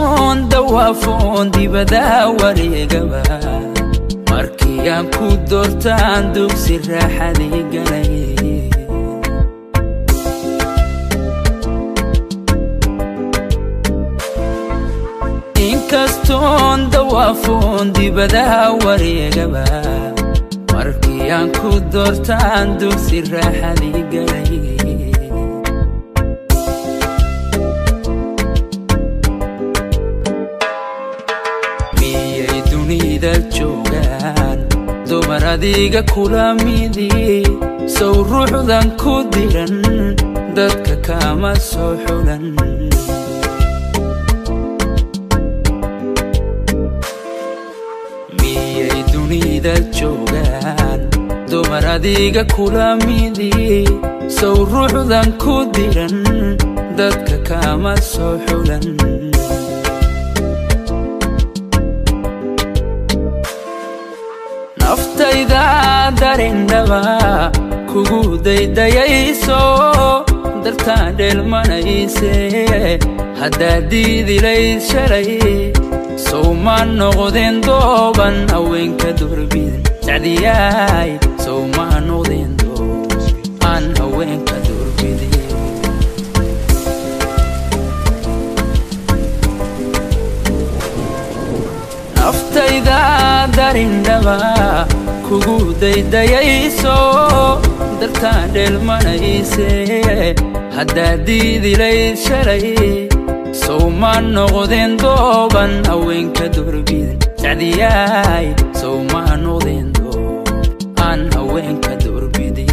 kastoon dawaafoon dibada wareegaba markii aan ku doortaan dugsi raaxadii galay kastoon dawaafoon dibada wareegaba markii aan ku doortaan dugsi raaxadii galay miyay dunida joogaan dumar adiga kula midii sow ruuxdan ku diran dadka kama soo xulan dunida joogaan dumar adiga kula midii sow ruuxdan ku diran dadka kama soo xulan naftayda darindhaba kugu daydayayso dartaan dheelmanayse haddaad diidilayd shalay sow ma noqdeen dooban haweenka durbidan sacdiyaay sow ma noqdeen dooban haweenka durbidan naftayda darindhaba kugu daydayayso dartaan dheelmanayse haddaad diidilayd shalay sow ma noqdeen dooban haweenka durbidan sacdiyaay sow ma noqdeen dooban haweenka durbidan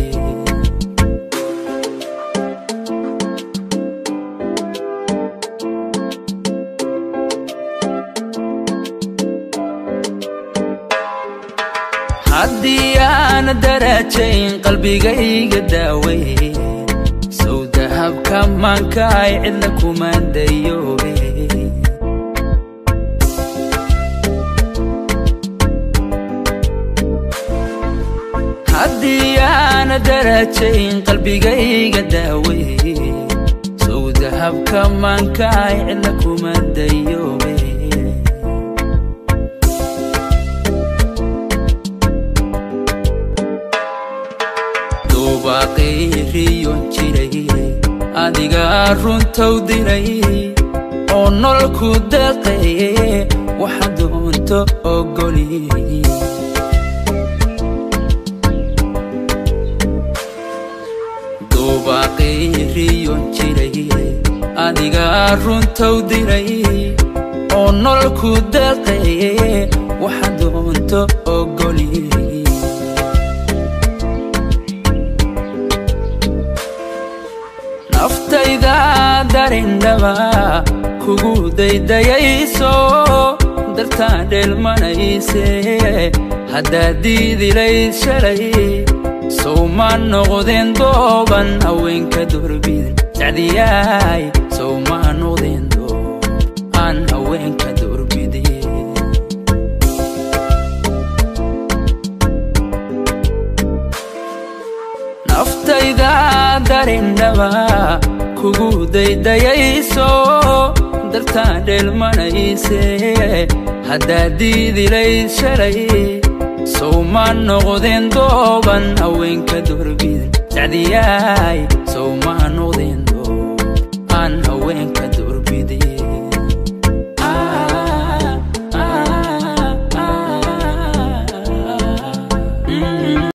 haddii aan darajayn qalbigayga daaway habka maankaay cidla kuma dayoobe haddii aana darajayn qalbigayga daawey sowda habka maankaay cidla kuma dayoobe duubaaqayriyon jiray adiga runtow diray oo nololku deeqaye waxa doonto ogoli duubaaqayriyon jiray adiga runtow diray oo nololku deeqaye waxa doonto ogoli naftayda darindhaba kugu daydayayso dartaan dheelmanayse haddaad diidilayd shalay sow ma noqdeen dooban haweenka durbidan sacdiyaay sow ma noqdeen dooban haweenka durbidan naftayda darindhaba kugu daydayayso dartaan dheelmanayse haddaad diidilayd shalay sow ma noqdeen dooban haweenka durbidan sacdiyaay sow ma